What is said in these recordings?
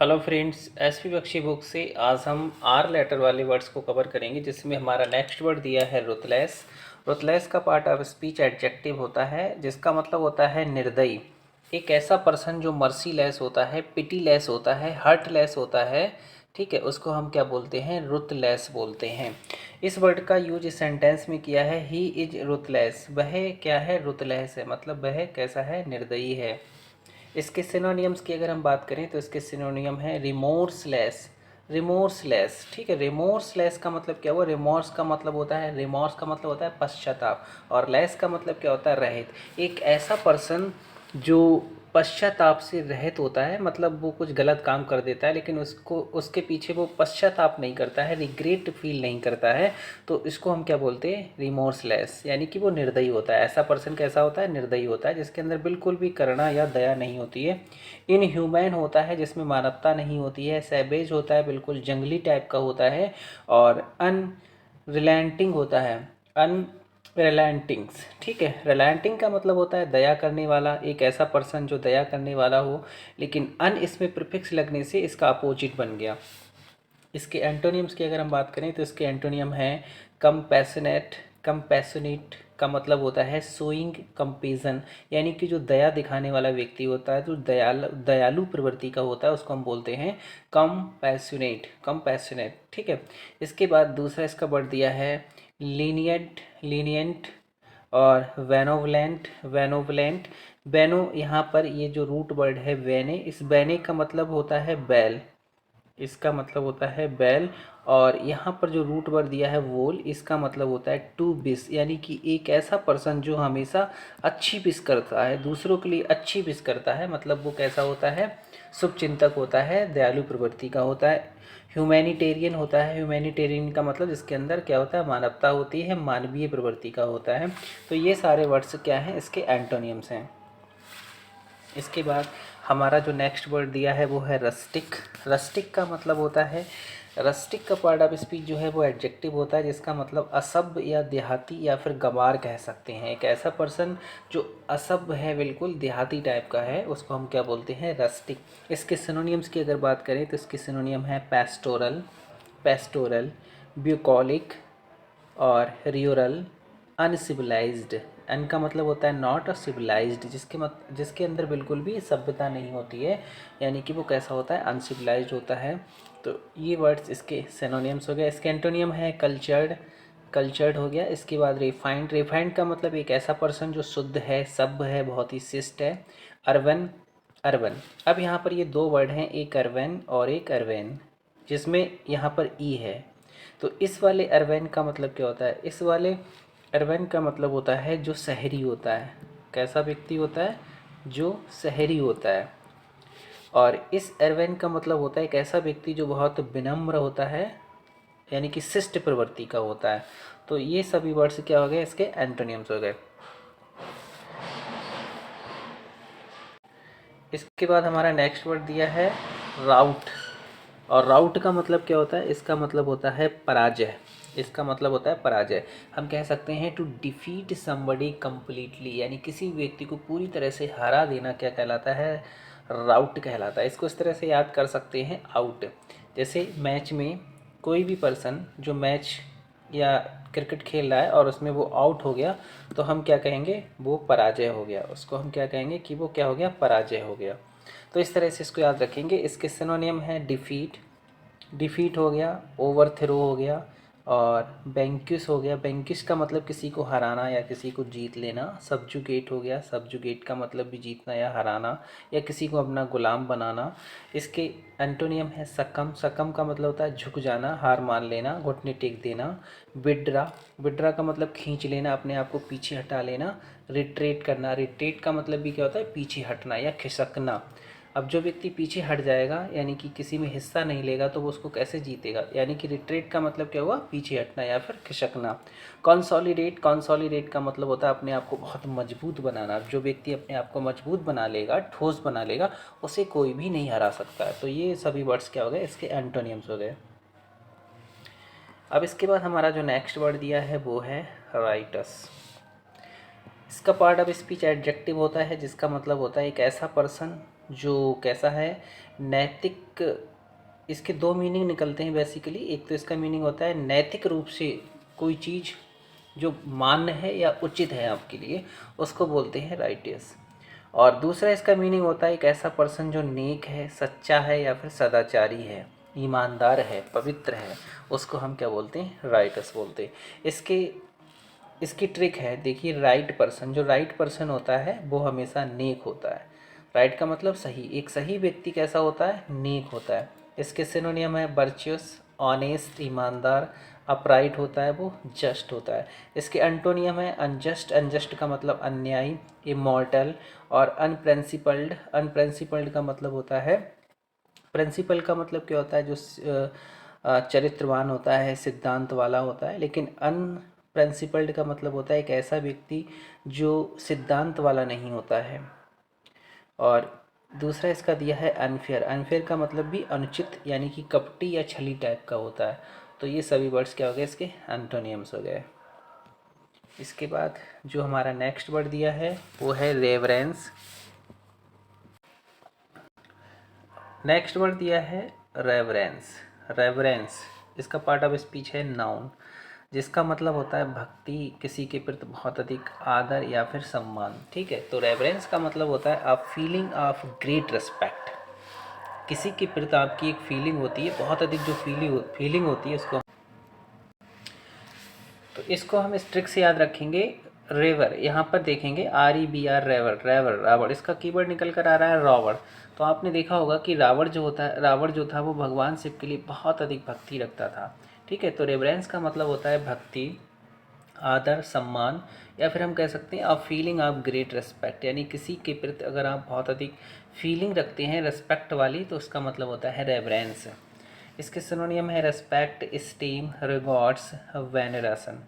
Hello friends, SP Bakshi book से आज हम आर लेटर वाले वर्ड्स को कवर करेंगे, जिसमें हमारा नेक्स्ट वर्ड दिया है रुथलेस। रुथलेस का पार्ट ऑफ स्पीच एडजेक्टिव होता है, जिसका मतलब होता है निर्दयी। एक ऐसा पर्सन जो मर्सीलेस होता है, पिटीलेस होता है, हर्टलेस होता है, ठीक है, उसको हम क्या बोलते हैं? रुथलेस बोलते हैं। इस वर्ड का यूज इस सेंटेंस में किया है, ही इज रुथलेस। वह क्या है? रुथलेस है, मतलब वह कैसा है? निर्दयी है। इसके सिनोनियम्स की अगर हम बात करें तो इसके सिनोनियम है रिमोर्सलेस। रिमोर्सलेस, ठीक है। रिमोर्सलेस का मतलब क्या हुआ? रिमोर्स का मतलब होता है, रिमोर्स का मतलब होता है पश्चाताप, और लेस का मतलब क्या होता है? रहित। एक ऐसा पर्सन जो पश्चाताप से रहित होता है, मतलब वो कुछ गलत काम कर देता है लेकिन उसको उसके पीछे वो पश्चाताप नहीं करता है, रिग्रेट फील नहीं करता है, तो इसको हम क्या बोलते हैं? रिमोर्सलेस, यानी कि वो निर्दयी होता है। ऐसा पर्सन कैसा होता है? निर्दयी होता है, जिसके अंदर बिल्कुल भी करुणा या दया नहीं होती है। इनह्यूमैन होता है, जिसमें मानवता नहीं होती है। सैवेज होता है, बिल्कुल जंगली टाइप का होता है। और अनरिलेंटिंग होता है, रिलेंटिंग्स, ठीक है। रिलेंटिंग का मतलब होता है दया करने वाला, एक ऐसा पर्सन जो दया करने वाला हो, लेकिन अन इसमें प्रीफिक्स लगने से इसका अपोजिट बन गया। इसके एंटोनियम्स की अगर हम बात करें तो इसके एंटोनियम है कंपैशनेट। कंपैशनेट का मतलब होता है शोइंग कंपेशन, यानी कि जो दया दिखाने वाला व्यक्ति होता है, जो दयालु प्रवृत्ति का होता है, उसको हम बोलते हैं कंपैशनेट। कंपैशनेट, ठीक है। इसके बाद दूसरा इसका वर्ड दिया है लीनियंट। लीनियंट और वेनोवलेंट। वेनोवलेंट, बेनो, यहाँ पर ये जो रूट वर्ड है वेने, इस बेने का मतलब होता है बैल। इसका मतलब होता है बैल। और यहाँ पर जो रूट वर्ड दिया है वोल, इसका मतलब होता है टू विश, यानी कि एक ऐसा पर्सन जो हमेशा अच्छी विश करता है, दूसरों के लिए अच्छी विश करता है, मतलब वो कैसा होता है? शुभचिंतक होता है, दयालु प्रवृत्ति का होता है। ह्यूमैनिटेरियन होता है। ह्यूमैनिटेरियन का मतलब इसके अंदर क्या होता है? मानवता होती है, मानवीय प्रवृत्ति का होता है। तो ये सारे वर्ड्स क्या हैं? इसके एंटोनियम्स हैं। इसके बाद हमारा जो नेक्स्ट वर्ड दिया है वो है रस्टिक। रस्टिक का मतलब होता है, रस्टिक का पार्ट ऑफ स्पीच जो है वो एडजेक्टिव होता है, जिसका मतलब असभ्य या देहाती या फिर गंवार कह सकते हैं। एक ऐसा पर्सन जो असभ्य है, बिल्कुल देहाती टाइप का है, उसको हम क्या बोलते हैं? रस्टिक। इसके सिनोनियम्स की अगर बात करें तो इसके सिनोनियम है पेस्टोरल। पेस्टोरल, ब्यूकॉलिक और रियोरल, अनसिविलाइज्ड। अन का मतलब होता है नॉट अ सिविलाइज्ड, जिसके अंदर बिल्कुल भी सभ्यता नहीं होती है, यानी कि वो कैसा होता है? अनसिविलाइज्ड होता है। तो ये वर्ड्स इसके सिनोनियम्स हो गए। इसके एंटोनियम है कल्चर्ड। कल्चर्ड हो गया। इसके बाद रिफाइंड। रिफाइंड का मतलब एक ऐसा पर्सन जो शुद्ध है, सभ्य है, बहुत ही शिष्ट है। अर्बन। अर्बन, अब यहाँ पर ये दो वर्ड हैं, एक अर्बन और एक अर्बेन, जिसमें यहाँ पर ई है। तो इस वाले अर्बन का मतलब क्या होता है? इस वाले अर्बन का मतलब होता है जो शहरी होता है। कैसा व्यक्ति होता है? जो शहरी होता है। और इस अर्बन का मतलब होता है एक ऐसा व्यक्ति जो बहुत विनम्र होता है, यानी कि शिष्ट प्रवृत्ति का होता है। तो ये सभी वर्ड्स क्या हो गए? इसके एंटोनियम्स हो गए। इसके बाद हमारा नेक्स्ट वर्ड दिया है राउट। और राउट का मतलब क्या होता है? इसका मतलब होता है पराजय। इसका मतलब होता है पराजय। हम कह सकते हैं टू डिफीट समबडी कम्प्लीटली, यानी किसी व्यक्ति को पूरी तरह से हरा देना क्या कहलाता है? राउट कहलाता है। इसको इस तरह से याद कर सकते हैं, आउट। जैसे मैच में कोई भी पर्सन जो मैच या क्रिकेट खेल रहा है और उसमें वो आउट हो गया, तो हम क्या कहेंगे? वो पराजय हो गया। उसको हम क्या कहेंगे? कि वो क्या हो गया? पराजय हो गया। तो इस तरह से इसको याद रखेंगे। इसके सिनोनियम है डिफीट। डिफीट हो गया, ओवरथ्रो हो गया, और बैंक्विश हो गया। बैंक्विश का मतलब किसी को हराना या किसी को जीत लेना। सब्जुगेट हो गया। सब्जुगेट का मतलब भी जीतना या हराना, या किसी को अपना गुलाम बनाना। इसके एंटोनियम है सकम। सकम का मतलब होता है झुक जाना, हार मान लेना, घुटने टेक देना। विड्रा। विड्रा का मतलब खींच लेना, अपने आप को पीछे हटा लेना। रिट्रेट करना। रिट्रेट का मतलब भी क्या होता है? पीछे हटना या खिसकना। अब जो व्यक्ति पीछे हट जाएगा, यानी कि किसी में हिस्सा नहीं लेगा, तो वो उसको कैसे जीतेगा? यानी कि रिट्रेट का मतलब क्या हुआ? पीछे हटना या फिर खिसकना। कंसोलिडेट। कंसोलिडेट का मतलब होता है अपने आप को बहुत मजबूत बनाना। जो व्यक्ति अपने आप को मजबूत बना लेगा, ठोस बना लेगा, उसे कोई भी नहीं हरा सकता है। तो ये सभी वर्ड्स क्या हो गए? इसके एंटोनियम्स हो गए। अब इसके बाद हमारा जो नेक्स्ट वर्ड दिया है वो है राइटस। इसका पार्ट ऑफ स्पीच एडजेक्टिव होता है, जिसका मतलब होता है एक ऐसा पर्सन जो कैसा है, नैतिक। इसके दो मीनिंग निकलते हैं बेसिकली। एक तो इसका मीनिंग होता है नैतिक रूप से कोई चीज़ जो मान्य है या उचित है आपके लिए, उसको बोलते हैं राइटियस। और दूसरा इसका मीनिंग होता है एक ऐसा पर्सन जो नेक है, सच्चा है या फिर सदाचारी है, ईमानदार है, पवित्र है, उसको हम क्या बोलते हैं, राइटस बोलते हैं। इसकी ट्रिक है, देखिए राइट पर्सन, जो राइट पर्सन होता है वो हमेशा नेक होता है। राइट का मतलब सही। एक सही व्यक्ति कैसा होता है, नेक होता है। इसके सिनोनियम है वर्च्युअस, ऑनेस्ट, ईमानदार। अपराइट होता है वो जस्ट होता है। इसके एंटोनियम है अनजस्ट, अनजस्ट का मतलब अन्यायी, इमॉर्टल और अनप्रिंसिपल्ड। अनप्रिंसिपल्ड का मतलब होता है, प्रिंसिपल का मतलब क्या होता है, जो चरित्रवान होता है, सिद्धांत वाला होता है। लेकिन अनप्रिंसिपल्ड का मतलब होता है एक ऐसा व्यक्ति जो सिद्धांत वाला नहीं होता है। और दूसरा इसका दिया है अनफेयर। अनफेयर का मतलब भी अनुचित यानी कि कपटी या छली टाइप का होता है। तो ये सभी वर्ड्स क्या हो गए, इसके एंटोनियम्स हो गए। इसके बाद जो हमारा नेक्स्ट वर्ड दिया है वो है रेवरेंस। नेक्स्ट वर्ड दिया है रेवरेंस। रेवरेंस इसका पार्ट ऑफ स्पीच है नाउन, जिसका मतलब होता है भक्ति, किसी के प्रति बहुत अधिक आदर या फिर सम्मान। ठीक है, तो रेवरेंस का मतलब होता है a feeling of great respect. किसी के प्रति आपकी एक फीलिंग होती है, बहुत अधिक जो फीलिंग होती है उसको, तो इसको हम इस ट्रिक से याद रखेंगे। रेवर यहाँ पर देखेंगे REVR, रेवर, रेवर, रावण। इसका कीवर्ड निकल कर आ रहा है रावण। तो आपने देखा होगा कि रावण जो था वो भगवान शिव के लिए बहुत अधिक भक्ति रखता था। ठीक है, तो रेवरेंस का मतलब होता है भक्ति, आदर, सम्मान, या फिर हम कह सकते हैं a feeling of great respect. यानी किसी के प्रति अगर आप बहुत अधिक फीलिंग रखते हैं रिस्पेक्ट वाली, तो उसका मतलब होता है रेवरेंस। इसके सिनोनियम है रेस्पेक्ट, स्टीम, रिगॉर्ड्स, वेनरेशन।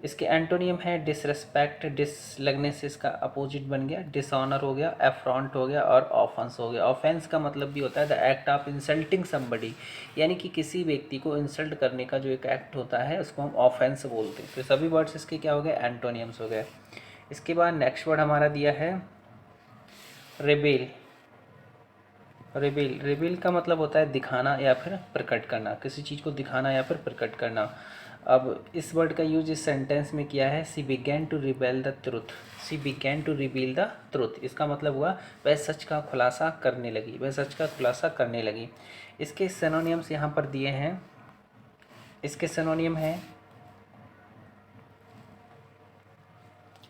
इसके एंटोनियम है डिसरेस्पेक्ट। डिस लगने से इसका अपोजिट बन गया, डिसऑनर हो गया, एफ्रॉन्ट हो गया और ऑफेंस हो गया। ऑफेंस का मतलब भी होता है the act of insulting somebody, यानी कि किसी व्यक्ति को इंसल्ट करने का जो एक एक्ट होता है उसको हम ऑफेंस बोलते हैं। तो सभी वर्ड्स इसके क्या हो गए, एंटोनियम्स हो गए। इसके बाद नेक्स्ट वर्ड हमारा दिया है रेबेल। रिवील का मतलब होता है दिखाना या फिर प्रकट करना, किसी चीज़ को दिखाना या फिर प्रकट करना। अब इस वर्ड का यूज इस सेंटेंस में किया है, she began to reveal the truth. She began to reveal the truth, इसका मतलब हुआ वह सच का खुलासा करने लगी, वह सच का खुलासा करने लगी। इसके सिनोनियम्स यहाँ पर दिए हैं। इसके सिनोनियम है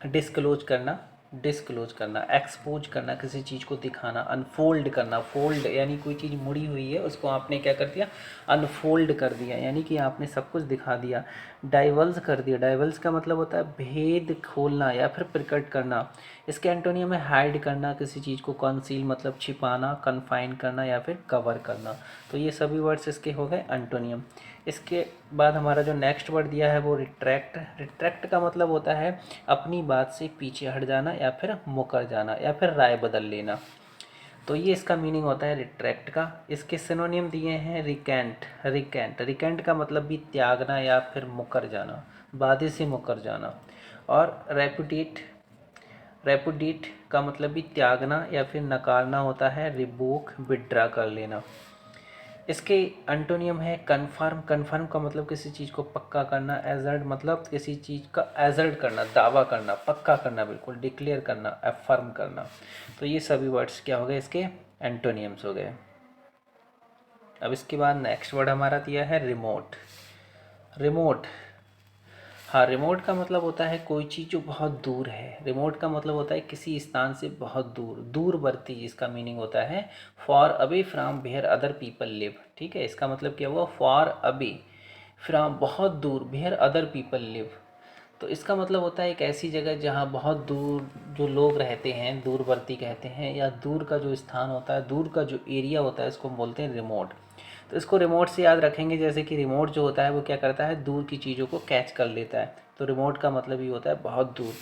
डिस्क्लोज करना, डिस्क्लोज करना, एक्सपोज करना, किसी चीज़ को दिखाना, अनफोल्ड करना। फोल्ड यानी कोई चीज़ मुड़ी हुई है उसको आपने क्या कर दिया, अनफोल्ड कर दिया, यानी कि आपने सब कुछ दिखा दिया। डाइवल्स कर दिया। डाइवल्स का मतलब होता है भेद खोलना या फिर प्रकट करना। इसके एंटोनियम में हाइड करना, किसी चीज़ को कंसील मतलब छिपाना, कन्फाइन करना या फिर कवर करना। तो ये सभी वर्ड्स इसके हो गए एंटोनियम। इसके बाद हमारा जो नेक्स्ट वर्ड दिया है वो रिट्रैक्ट। रिट्रैक्ट का मतलब होता है अपनी बात से पीछे हट जाना या फिर मुकर जाना या फिर राय बदल लेना। तो ये इसका मीनिंग होता है रिट्रैक्ट का। इसके सिनोनियम दिए हैं रिकेंट। रिकेंट, रिकेंट का मतलब भी त्यागना या फिर मुकर जाना, वादे से मुकर जाना। और रेपुडिएट, रेपुडिएट का मतलब भी त्यागना या फिर नकारना होता है, रिवोक, विड्रा कर लेना। इसके एंटोनियम है कन्फर्म। कन्फर्म का मतलब किसी चीज़ को पक्का करना। एजर्ट मतलब किसी चीज़ का एजर्ट करना, दावा करना, पक्का करना, बिल्कुल डिक्लेयर करना, अफर्म करना। तो ये सभी वर्ड्स क्या हो गए, इसके एंटोनियम्स हो गए। अब इसके बाद नेक्स्ट वर्ड हमारा दिया है रिमोट। रिमोट, हाँ, रिमोट का मतलब होता है कोई चीज़ जो बहुत दूर है। रिमोट का मतलब होता है किसी स्थान से बहुत दूर, दूरवर्ती, जिसका मीनिंग होता है far away from where other people live. ठीक है, इसका मतलब क्या हुआ, फॉर अवे फ्रॉम बहुत दूर, वेयर अदर पीपल लिव। तो इसका मतलब होता है एक ऐसी जगह जहाँ बहुत दूर जो लोग रहते हैं, दूरवर्ती कहते हैं, या दूर का जो स्थान होता है, दूर का जो एरिया होता है, इसको हम बोलते हैं रिमोट। तो इसको रिमोट से याद रखेंगे, जैसे कि रिमोट जो होता है वो क्या करता है, दूर की चीज़ों को कैच कर लेता है। तो रिमोट का मतलब ये होता है बहुत दूर।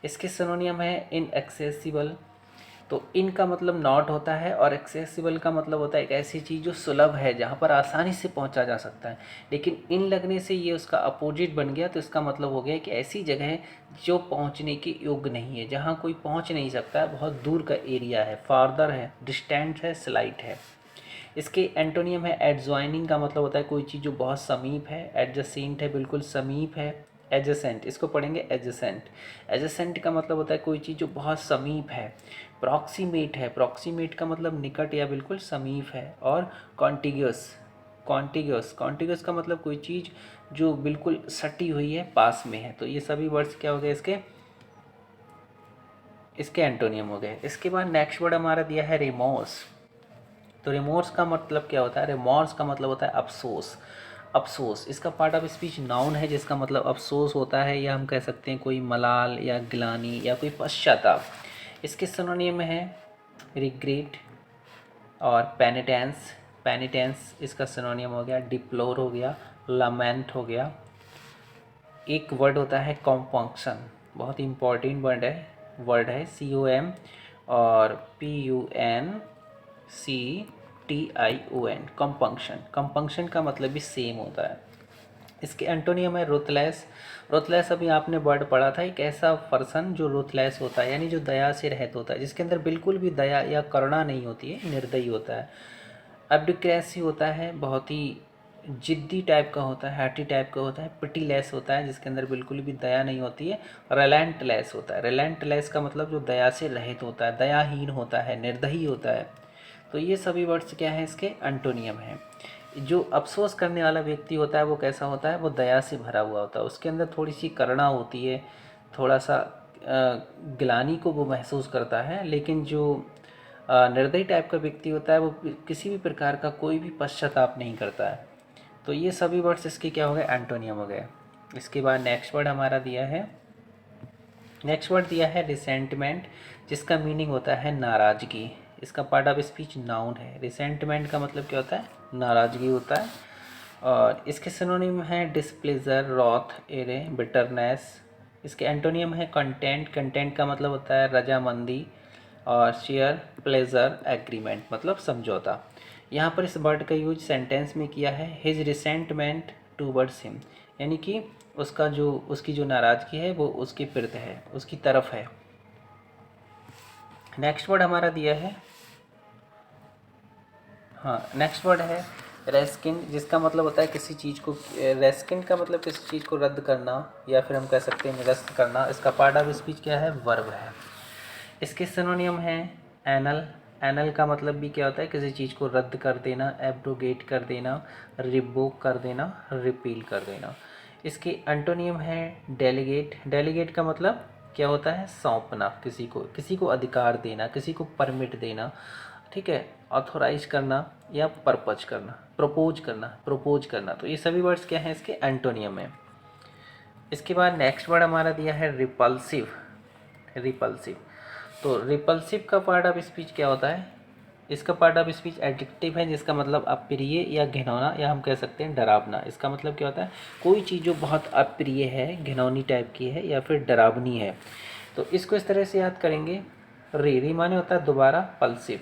इसके सिनोनियम है इनएक्सेसिबल, तो इन का मतलब नॉट होता है, और एक्सेसिबल का मतलब होता है एक ऐसी चीज़ जो सुलभ है, जहाँ पर आसानी से पहुँचा जा सकता है। लेकिन इन लगने से ये उसका अपोजिट बन गया, तो इसका मतलब हो गया कि ऐसी जगह जो पहुँचने के योग्य नहीं है, जहाँ कोई पहुँच नहीं सकता है, बहुत दूर का एरिया है, फार्दर है, डिस्टेंट है, स्लाइट है। इसके एंटोनियम है एडजॉइनिंग, का मतलब होता है कोई चीज़ जो बहुत समीप है, एडजेसेंट है, बिल्कुल समीप है, एडजेसेंट, इसको पढ़ेंगे एडजेसेंट। एडजेसेंट का मतलब होता है कोई चीज़ जो बहुत समीप है। प्रॉक्सीमेट है, प्रॉक्सीमेट का मतलब निकट या बिल्कुल समीप है। और कॉन्टिग्यूस, कॉन्टिग्यूस का मतलब कोई चीज़ जो बिल्कुल सटी हुई है, पास में है। तो ये सभी वर्ड्स क्या हो गए इसके एंटोनियम हो गए। इसके बाद नेक्स्ट वर्ड हमारा दिया है रिमोर्स। तो रिमोर्स का मतलब क्या होता है? रिमोर्स का मतलब होता है अफसोस। अफसोस इसका पार्ट ऑफ स्पीच नाउन है, जिसका मतलब अफसोस होता है, या हम कह सकते हैं कोई मलाल या ग्लानि या कोई पश्चाताप। इसके सिनोनिम में है रिग्रेट और पेनिटेंस। पेनिटेंस इसका सिनोनिम हो गया, डिप्लोर हो गया, लमेंट हो गया। एक वर्ड होता है कॉम्पंक्शन, बहुत इंपॉर्टेंट वर्ड है COM और PUNCTION, कंपंक्शन। कंपंक्शन का मतलब भी सेम होता है। इसके एंटोनियम है रुथलेस। रुथलेस अभी आपने वर्ड पढ़ा था, एक ऐसा पर्सन जो रुथलेस होता है, यानी जो दया से रहित होता है, जिसके अंदर बिल्कुल भी दया या करुणा नहीं होती है, निर्दयी होता है। एब्डिक्रेसी होता है, बहुत ही जिद्दी टाइप का होता है, हैटी टाइप का होता है। पिटीलेस होता है, जिसके अंदर बिल्कुल भी दया नहीं होती है। रेलेंटलेस होता है, रेलेंटलेस का मतलब जो दया से रहित होता है, दयाहीन होता है, निर्दयी होता है। तो ये सभी वर्ड्स क्या हैं? इसके एंटोनियम हैं। जो अफसोस करने वाला व्यक्ति होता है वो कैसा होता है? वो दया से भरा हुआ होता है, उसके अंदर थोड़ी सी करुणा होती है, थोड़ा सा ग्लानि को वो महसूस करता है। लेकिन जो निर्दयी टाइप का व्यक्ति होता है वो किसी भी प्रकार का कोई भी पश्चाताप नहीं करता है। तो ये सभी वर्ड्स इसके क्या हो गए? एंटोनियम हो गए। इसके बाद नेक्स्ट वर्ड हमारा दिया है, नेक्स्ट वर्ड दिया है रिसेंटमेंट, जिसका मीनिंग होता है नाराज़गी। इसका पार्ट ऑफ स्पीच नाउन है। रिसेंटमेंट का मतलब क्या होता है? नाराज़गी होता है। और इसके सिनोनिम है डिस्प्लेजर, रॉथ, एरे, बिटरनेस। इसके एंटोनियम है कंटेंट। कंटेंट का मतलब होता है रजामंदी। और शेयर, प्लेजर, एग्रीमेंट मतलब समझौता। यहाँ पर इस वर्ड का यूज सेंटेंस में किया है, हिज रिसेंटमेंट टूवर्ड्स हिम, यानी कि उसकी जो नाराज़गी है वो उसके प्रति है, उसकी तरफ है। नेक्स्ट वर्ड हमारा दिया है, नेक्स्ट वर्ड है रेस्किंड, जिसका मतलब होता है किसी चीज़ को, रेस्किंड का मतलब किसी चीज़ को रद्द करना, या फिर हम कह सकते हैं निरस्त करना। इसका पार्ट ऑफ स्पीच क्या है? वर्ब है। इसके सिनोनियम है एनल। एनल का मतलब भी क्या होता है? किसी चीज़ को रद्द कर देना, एब्रोगेट कर देना, रिवोक कर देना, रिपील कर देना। इसके एंटोनियम है डेलीगेट। डेलीगेट का मतलब क्या होता है? सौंपना, किसी को अधिकार देना, किसी को परमिट देना, ठीक है, ऑथोराइज करना या परपज करना, प्रोपोज करना। तो ये सभी वर्ड्स क्या हैं? इसके एंटोनियम में। इसके बाद नेक्स्ट वर्ड हमारा दिया है रिपल्सिव। रिपल्सिव, तो रिपल्सिव का पार्ट ऑफ स्पीच क्या होता है? इसका पार्ट ऑफ स्पीच एडजेक्टिव है, जिसका मतलब अप्रिय या घिनौना, या हम कह सकते हैं डरावना। इसका मतलब क्या होता है? कोई चीज़ जो बहुत अप्रिय है, घिनौनी टाइप की है, या फिर डरावनी है। तो इसको इस तरह से याद करेंगे, री माने होता है दोबारा, पल्सिव,